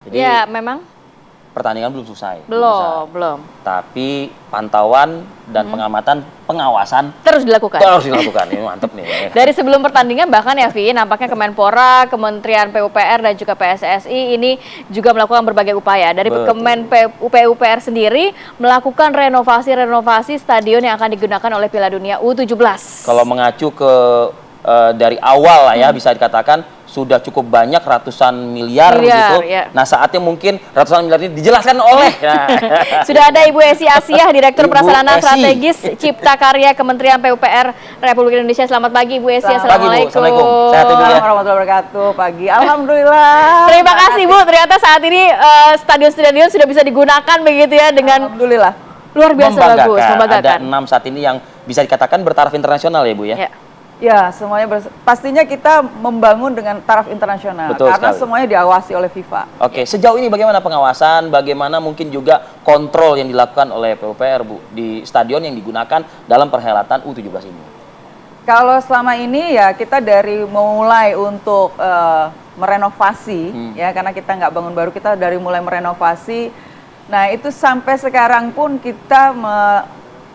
Jadi ya memang pertandingan belum selesai. belum. Tapi pantauan dan pengamatan, pengawasan Terus dilakukan. harus dilakukan. Ini mantep nih. Dari sebelum pertandingan bahkan ya Vi, nampaknya Kemenpora, Kementerian PUPR dan juga PSSI ini juga melakukan berbagai upaya. Dari Kemen PUPR sendiri melakukan renovasi stadion yang akan digunakan oleh Piala Dunia U17. Kalau mengacu ke dari awal lah ya, bisa dikatakan sudah cukup banyak ratusan miliar gitu. Ya. Nah, saatnya mungkin ratusan miliar ini dijelaskan oleh Sudah ada Ibu Esi Asiah, Direktur Ibu Prasarana Esi. Strategis Cipta Karya Kementerian PUPR Republik Indonesia. Selamat pagi Ibu Esi. Assalamualaikum. Assalamualaikum. Sehat Ibu ya. Assalamualaikum warahmatullahi wabarakatuh. Pagi. Alhamdulillah. Terima kasih Bu. Ternyata saat ini stadion-stadion sudah bisa digunakan begitu ya dengan Alhamdulillah. luar biasa bagus, membanggakan. Ada 6 saat ini yang bisa dikatakan bertaraf internasional ya Bu ya. Ya, semuanya pastinya kita membangun dengan taraf internasional. Betul karena sekali. semuanya diawasi oleh FIFA. Oke, sejauh ini bagaimana pengawasan, bagaimana mungkin juga kontrol yang dilakukan oleh PUPR Bu di stadion yang digunakan dalam perhelatan U17 ini? Kalau selama ini ya kita dari memulai untuk merenovasi, ya karena kita nggak bangun baru, kita dari mulai merenovasi. Nah itu sampai sekarang pun kita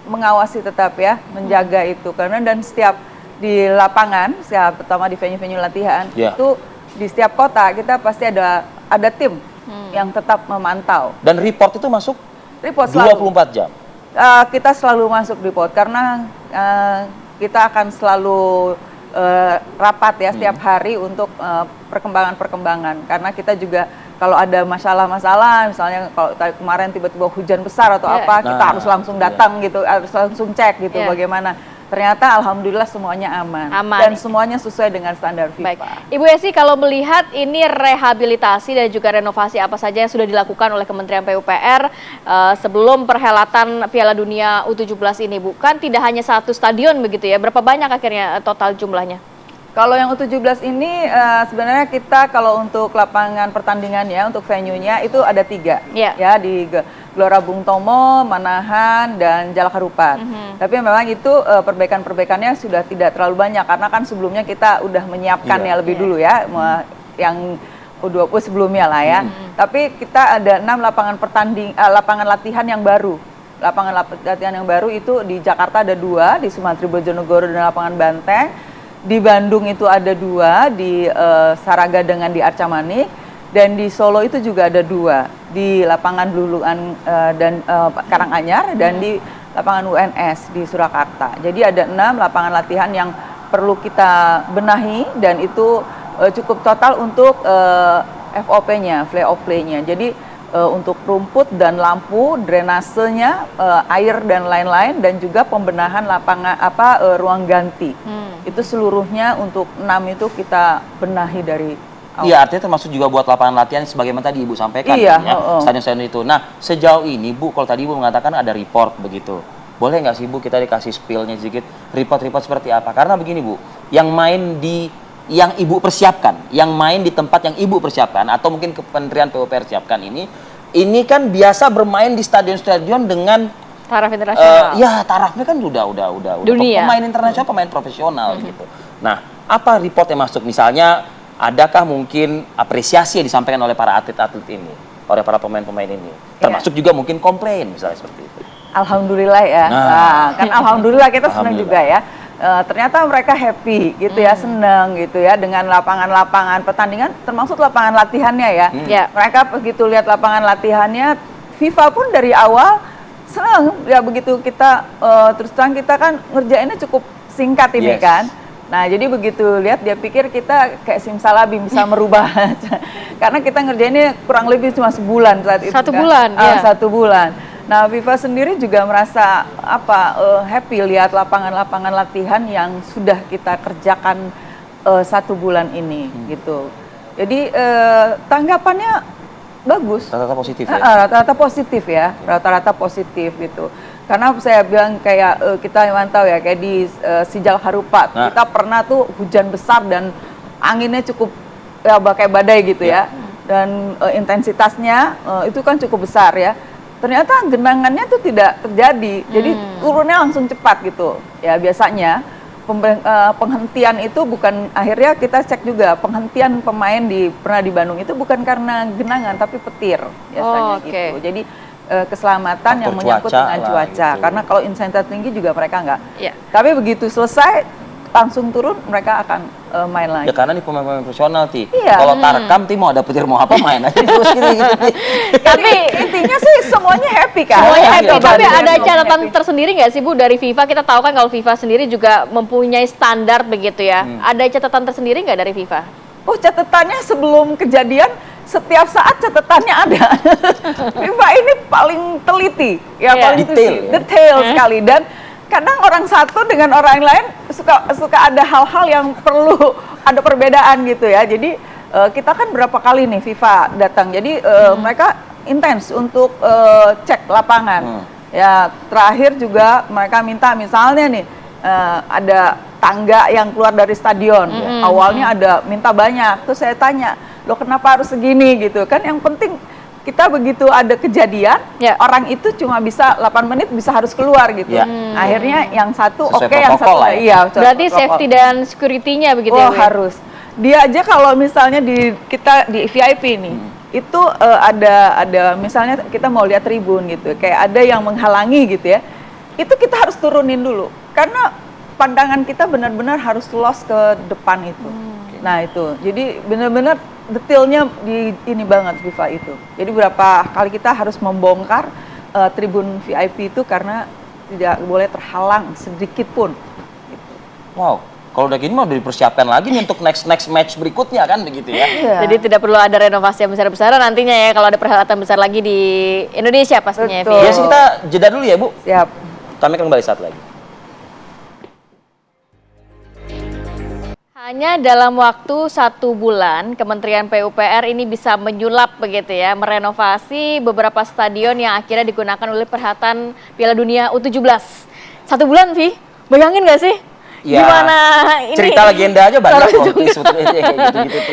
mengawasi tetap ya, menjaga itu karena dan setiap di lapangan, pertama di venue-venue latihan, itu di setiap kota kita pasti ada tim yang tetap memantau. Dan report itu masuk report 24 jam? Kita selalu masuk report karena kita akan selalu rapat ya setiap hari untuk perkembangan-perkembangan. Karena kita juga kalau ada masalah-masalah, misalnya kalau kemarin tiba-tiba hujan besar atau kita harus langsung datang gitu, harus langsung cek gitu bagaimana. Ternyata alhamdulillah semuanya aman. Dan semuanya sesuai dengan standar FIFA. Baik. Ibu Esi, kalau melihat ini rehabilitasi dan juga renovasi apa saja yang sudah dilakukan oleh Kementerian PUPR sebelum perhelatan Piala Dunia U17 ini, bukan tidak hanya satu stadion begitu ya? Berapa banyak akhirnya total jumlahnya? Kalau yang U17 ini sebenarnya kita kalau untuk lapangan pertandingannya, untuk venue-nya itu ada 3 ya di Gelora Bung Tomo, Manahan, dan Jalak Harupat. Tapi memang itu perbaikan-perbaikannya sudah tidak terlalu banyak karena kan sebelumnya kita udah menyiapkannya lebih dulu ya, yang U20 sebelumnya lah ya. Tapi kita ada 6 lapangan latihan yang baru. Lapangan latihan yang baru itu di Jakarta ada 2, di Sumantri Bojonegoro dan lapangan Banteng. Di Bandung itu ada 2, di Saraga dengan di Arca Manik, dan di Solo itu juga ada 2, di lapangan Luluan dan Karanganyar, dan di lapangan UNS di Surakarta. Jadi ada 6 lapangan latihan yang perlu kita benahi dan itu cukup total untuk FOP-nya, play of play-nya. Jadi untuk rumput dan lampu, drainasenya, air dan lain-lain, dan juga pembenahan lapangan ruang ganti. Itu seluruhnya untuk 6 itu kita benahi dari awal. Iya, artinya termasuk juga buat lapangan latihan sebagaimana tadi Ibu sampaikan ya, stadion-stadion itu. Nah, sejauh ini Bu, kalau tadi Ibu mengatakan ada report begitu. Boleh nggak sih Bu kita dikasih spill-nya sedikit, report-report seperti apa? Karena begini Bu, yang Ibu persiapkan, yang main di tempat yang Ibu persiapkan atau mungkin Kementerian PUPR siapkan ini kan biasa bermain di stadion-stadion dengan taraf internasional. Ya, tarafnya kan udah dunia. Pemain internasional, pemain profesional gitu. Nah, apa report yang masuk? Misalnya, adakah mungkin apresiasi yang disampaikan oleh para atlet-atlet ini, oleh para pemain-pemain ini? Termasuk juga mungkin komplain misalnya seperti itu. Alhamdulillah ya. Nah, kan alhamdulillah kita senang juga ya. Ternyata mereka happy gitu ya, senang gitu ya dengan lapangan-lapangan pertandingan, termasuk lapangan latihannya ya. Mereka begitu lihat lapangan latihannya, FIFA pun dari awal senang ya, begitu kita terus terang kita kan ngerjainnya cukup singkat ini kan. Nah jadi begitu lihat dia pikir kita kayak simsalabim bisa merubah karena kita ngerjainnya kurang lebih cuma sebulan saat itu. 1 bulan ya. 1 bulan. Nah FIFA sendiri juga merasa happy lihat lapangan-lapangan latihan yang sudah kita kerjakan 1 bulan ini gitu. Jadi tanggapannya bagus. Rata-rata positif ya? Rata-rata positif ya, rata-rata positif gitu. Karena saya bilang kayak kita mantau ya, kayak di Jalak Harupat, kita pernah tuh hujan besar dan anginnya cukup ya kayak badai gitu ya. Dan intensitasnya itu kan cukup besar ya. Ternyata genangannya tuh tidak terjadi, jadi turunnya langsung cepat gitu. Ya biasanya penghentian itu bukan, akhirnya kita cek juga penghentian pemain pernah di Bandung itu bukan karena genangan tapi petir biasanya gitu. Jadi keselamatan yang menyangkut dengan cuaca. Gitu. Karena kalau intensitas tinggi juga mereka nggak. Tapi begitu selesai langsung turun mereka akan main lagi. Ya karena ini pemain-pemain profesional Kalau Tarkam mau ada petir mau apa main aja terus gitu. Tapi intinya sih semuanya happy kan. Semuanya happy. Tapi ada catatan tersendiri nggak sih Bu dari FIFA? Kita tahu kan kalau FIFA sendiri juga mempunyai standar begitu ya. Ada catatan tersendiri nggak dari FIFA? Oh, catatannya sebelum kejadian setiap saat catatannya ada. FIFA ini paling teliti, paling detail sekali, dan kadang orang satu dengan orang lain suka ada hal-hal yang perlu ada perbedaan gitu ya. Jadi kita kan berapa kali nih FIFA datang, jadi mereka intens untuk cek lapangan. Ya terakhir juga mereka minta misalnya nih ada tangga yang keluar dari stadion. Awalnya ada minta banyak, terus saya tanya, loh kenapa harus segini gitu kan? Yang penting kita begitu ada kejadian, orang itu cuma bisa 8 menit bisa harus keluar gitu. Akhirnya yang satu yang satu berarti safety dan security-nya begitu ya? Harus. Dia aja kalau misalnya kita di VIP nih, itu ada misalnya kita mau lihat tribun gitu, kayak ada yang menghalangi gitu ya. Itu kita harus turunin dulu karena pandangan kita benar-benar harus lost ke depan itu. Nah itu, jadi benar-benar detailnya ini banget FIFA itu. Jadi berapa kali kita harus membongkar tribun VIP itu karena tidak boleh terhalang sedikit pun. Gitu. Wow, kalau udah gini mah udah dipersiapkan lagi nih untuk next match berikutnya kan begitu ya. Jadi tidak perlu ada renovasi yang besar-besaran nantinya ya kalau ada perhelatan besar lagi di Indonesia pastinya. Ya sih kita jeda dulu ya Bu. Siap. Kami akan kembali saat lagi. Hanya dalam waktu 1 bulan, Kementerian PUPR ini bisa menyulap begitu ya, merenovasi beberapa stadion yang akhirnya digunakan oleh perhelatan Piala Dunia U17. 1 bulan, Vi? Bayangin nggak sih? Ya, gimana ini? Cerita legenda aja banyak kok.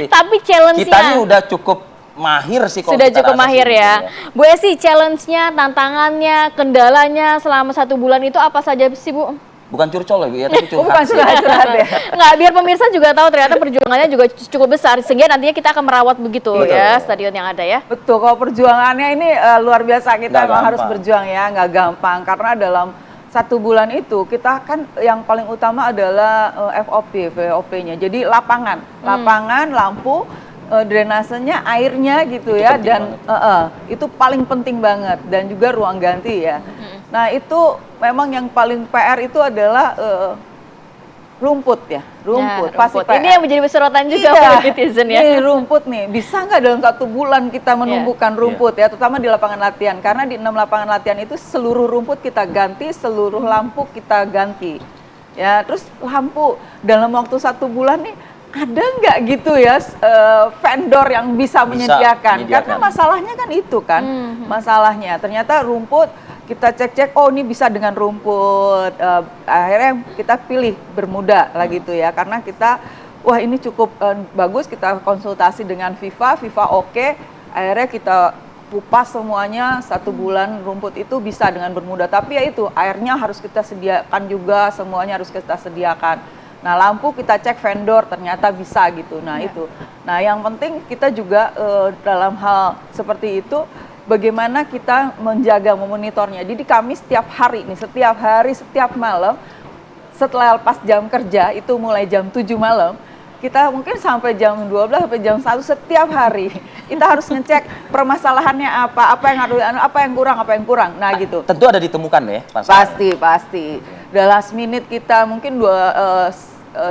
Tapi challenge-nya... Kita ini udah cukup mahir sih kalau sudah cukup mahir ya. Gitu. Bu Esi, challenge-nya, tantangannya, kendalanya selama 1 bulan itu apa saja sih Bu? Bukan curcol ya, tapi curhat. Bukan curhat ya. Nggak, biar pemirsa juga tahu ternyata perjuangannya juga cukup besar. Sehingga nantinya kita akan merawat begitu ya stadion yang ada ya. Betul, kalau perjuangannya ini luar biasa. Kita memang harus berjuang ya, nggak gampang. Karena dalam 1 bulan itu kita kan yang paling utama adalah VOP-nya. Jadi lapangan, lampu, drainasenya, airnya gitu itu ya. Dan itu paling penting banget. Dan juga ruang ganti ya. Nah itu memang yang paling PR itu adalah rumput ya, rumput. Pasti ini yang menjadi sorotan juga oleh netizen ya. Ini rumput nih, bisa nggak dalam 1 bulan kita menumbuhkan rumput ya, terutama di lapangan latihan. Karena di 6 lapangan latihan itu seluruh rumput kita ganti, seluruh lampu kita ganti. Ya, terus lampu dalam waktu 1 bulan nih ada nggak gitu ya vendor yang bisa menyediakan? Karena masalahnya kan itu kan, masalahnya ternyata rumput. Kita cek-cek, oh ini bisa dengan rumput, akhirnya kita pilih Bermuda lah gitu ya, karena kita, wah ini cukup bagus, kita konsultasi dengan FIFA oke, akhirnya kita kupas semuanya 1 bulan rumput itu bisa dengan Bermuda, tapi ya itu, airnya harus kita sediakan juga, semuanya harus kita sediakan. Nah lampu kita cek vendor, ternyata bisa gitu, nah itu. Nah yang penting kita juga dalam hal seperti itu, bagaimana kita menjaga, memonitornya. Jadi kami setiap hari nih, setiap malam, setelah lepas jam kerja, itu mulai jam 7 malam, kita mungkin sampai jam 12, sampai jam 1 setiap hari. Kita harus ngecek permasalahannya apa yang kurang. Nah gitu. Tentu ada ditemukan ya? Pasti. The last minute kita mungkin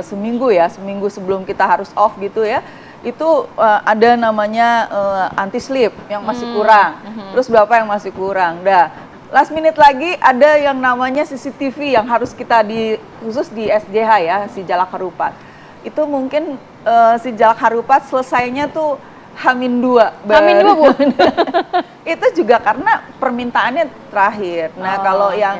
seminggu sebelum kita harus off gitu ya. Itu ada namanya anti-slip yang masih kurang, terus berapa yang masih kurang. Last minute lagi ada yang namanya CCTV yang harus kita khusus di SJH ya, si Jalak Harupat. Itu mungkin si Jalak Harupat selesainya tuh H-2. H-2 Bu? Itu juga karena permintaannya terakhir. Nah kalau yang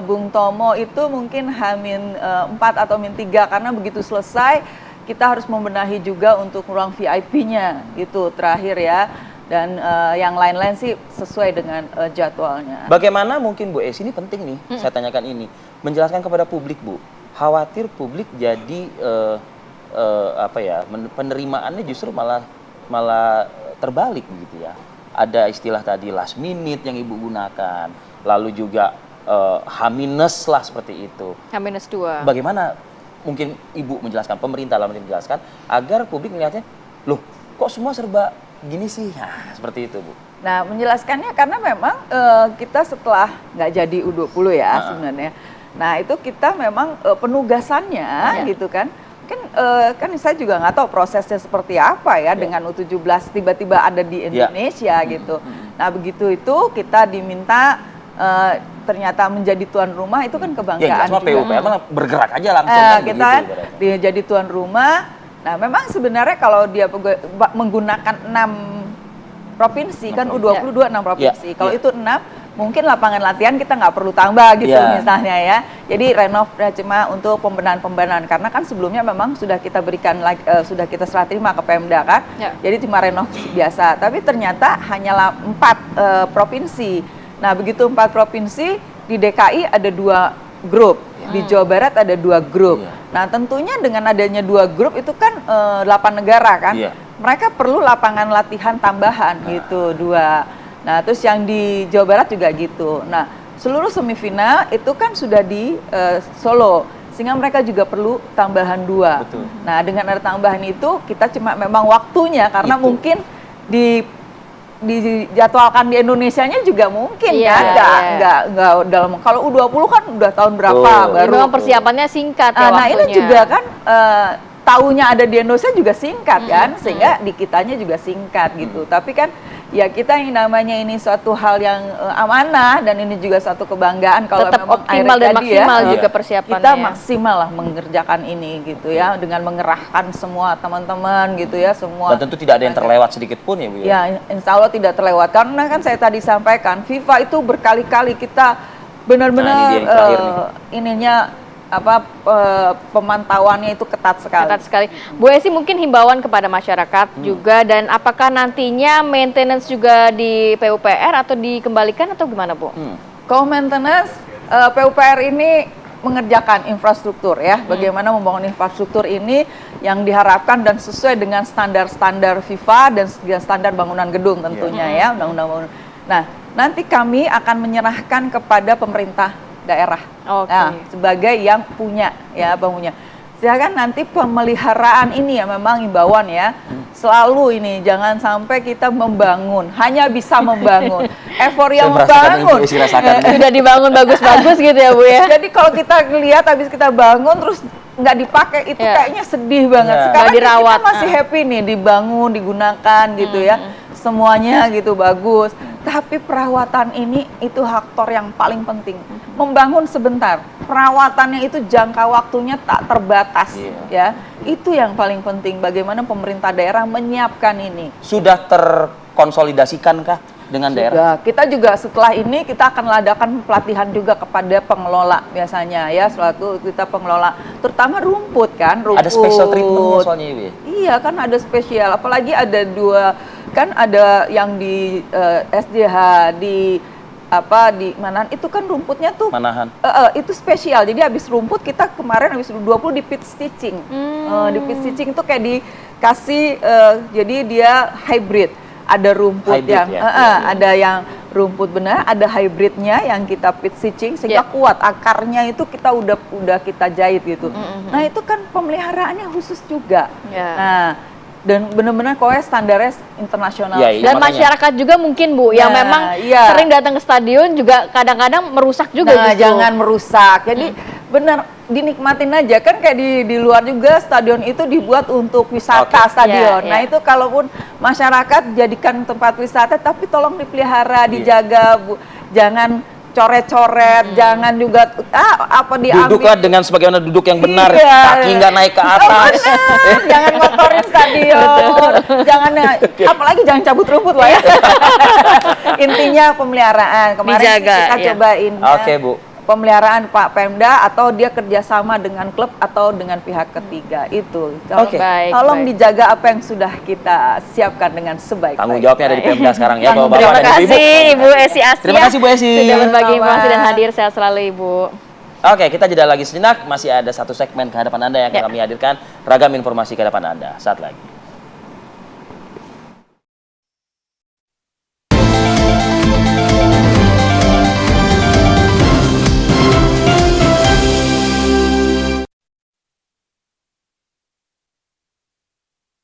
Bung Tomo itu mungkin H-4 atau -3 karena begitu selesai, kita harus membenahi juga untuk ruang VIP-nya gitu terakhir ya, dan yang lain-lain sih sesuai dengan jadwalnya. Bagaimana mungkin Bu Esi, ini penting nih saya tanyakan ini, menjelaskan kepada publik Bu, khawatir publik jadi penerimaannya justru malah terbalik begitu ya. Ada istilah tadi last minute yang Ibu gunakan, lalu juga H- lah seperti itu. H-2. Bagaimana mungkin Ibu menjelaskan, pemerintah lah menjelaskan agar publik melihatnya, loh kok semua serba gini sih? Nah, seperti itu Bu. Nah, menjelaskannya karena memang kita setelah nggak jadi U20 ya sebenarnya. Nah, itu kita memang penugasannya gitu kan. Mungkin kan saya juga nggak tahu prosesnya seperti apa ya dengan U17 tiba-tiba ada di Indonesia gitu. Nah, begitu itu kita diminta ternyata menjadi tuan rumah, itu kan kebanggaan. Semua PUPR bergerak aja langsung kan kita dia jadi tuan rumah. Nah, memang sebenarnya kalau dia menggunakan 6 provinsi kan U22 6 provinsi. Kalau itu 6 mungkin lapangan latihan kita nggak perlu tambah gitu misalnya ya. Jadi renov cuma untuk pembenahan karena kan sebelumnya memang sudah kita berikan sudah kita serah terima ke Pemda kan. Jadi cuma renov biasa. Tapi ternyata hanyalah 4 provinsi. Nah, begitu 4 provinsi, di DKI ada 2 grup, di Jawa Barat ada 2 grup. Nah, tentunya dengan adanya 2 grup itu kan 8 negara kan. Mereka perlu lapangan latihan tambahan gitu 2. Nah, terus yang di Jawa Barat juga gitu. Nah, seluruh semifinal itu kan sudah di Solo, sehingga mereka juga perlu tambahan 2. Betul. Nah, dengan ada tambahan itu kita cuma memang waktunya karena mungkin dijadwalkan di Indonesianya juga mungkin nggak dalam, kalau U20 kan udah tahun berapa baru. Memang persiapannya singkat ya Nah, waktunya. ini juga kan tahunya ada di Indonesia juga singkat kan, sehingga di kitanya juga singkat gitu. Tapi kan ya kita yang namanya ini suatu hal yang amanah dan ini juga suatu kebanggaan kalau tetap memang optimal dan maksimal juga persiapannya. Kita maksimal lah mengerjakan ini gitu ya, dengan mengerahkan semua teman-teman gitu ya, semua. Dan tentu tidak ada yang terlewat sedikit pun ya Bu ya. Ya, insya Allah tidak terlewat karena kan saya tadi sampaikan FIFA itu berkali-kali kita benar-benar ininya pemantauannya itu ketat sekali. Ketat sekali. Bu Esi, mungkin himbauan kepada masyarakat juga, dan apakah nantinya maintenance juga di PUPR atau dikembalikan atau gimana Bu? Kalau maintenance PUPR ini mengerjakan infrastruktur ya, bagaimana membangun infrastruktur ini yang diharapkan dan sesuai dengan standar-standar FIFA dan standar bangunan gedung tentunya ya, undang-undang bangunan. Nah, nanti kami akan menyerahkan kepada pemerintah daerah, sebagai yang punya ya bangunnya. Silakan nanti pemeliharaan ini ya memang himbauan ya, selalu ini jangan sampai kita membangun hanya bisa membangun, euforia membangun sudah dibangun bagus-bagus gitu ya Bu ya. Jadi kalau kita lihat habis kita bangun terus nggak dipakai itu kayaknya sedih banget. Sekarang dirawat, kita masih happy nih dibangun digunakan gitu ya, semuanya gitu bagus. Tapi perawatan ini itu faktor yang paling penting. Membangun sebentar, perawatannya itu jangka waktunya tak terbatas ya. Itu yang paling penting, bagaimana pemerintah daerah menyiapkan ini. Sudah terkonsolidasikankah dengan daerah? Kita juga setelah ini kita akan adakan pelatihan juga kepada pengelola biasanya ya, selalu kita pengelola, terutama rumput kan, rumput. Ada special treatment soalnya Ibu ya? Iya kan ada spesial, apalagi ada 2 kan, ada yang di SDH di mana itu kan rumputnya tuh Manahan. Itu spesial. Jadi habis rumput kita kemarin habis 20 di pit stitching. Di pit stitching itu kayak dikasih jadi dia hybrid. Ada rumput ada yang rumput benar, ada hybridnya yang kita pit stitching sehingga kuat akarnya, itu kita udah kita jahit gitu. Nah, itu kan pemeliharaannya khusus juga. Nah, dan benar-benar standarnya internasional. Dan masyarakat juga mungkin Bu yang memang sering datang ke stadion juga kadang-kadang merusak juga. Nah, jangan merusak. Jadi benar dinikmatin aja kan, kayak di luar juga stadion itu dibuat untuk wisata stadion. Nah, itu kalaupun masyarakat jadikan tempat wisata, tapi tolong dipelihara, dijaga Bu. Jangan coret-coret, jangan juga diambil. Duduklah dengan sebagaimana duduk yang benar, kaki nggak naik ke atas. Jangan ngotorin stadion, apalagi jangan cabut rumput lah ya. Intinya pemeliharaan. Kemarin dijaga, kita cobain. Oke, Bu. Pemeliharaan Pak Pemda atau dia kerjasama dengan klub atau dengan pihak ketiga itu. Tolong dijaga apa yang sudah kita siapkan dengan sebaik-baiknya. Tanggung jawabnya ada di Pemda sekarang ya, Bapak-bapak. Terima kasih Ibu Esi Astia. Terima kasih Bu Esi. Sudah berbagi informasi dan hadir, sehat selalu Ibu. Oke, kita jeda lagi sejenak. Masih ada satu segmen ke hadapan Anda yang akan kami hadirkan. Ragam informasi ke hadapan Anda. Saat lagi.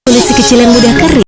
Kulit si kecil yang mudah kering.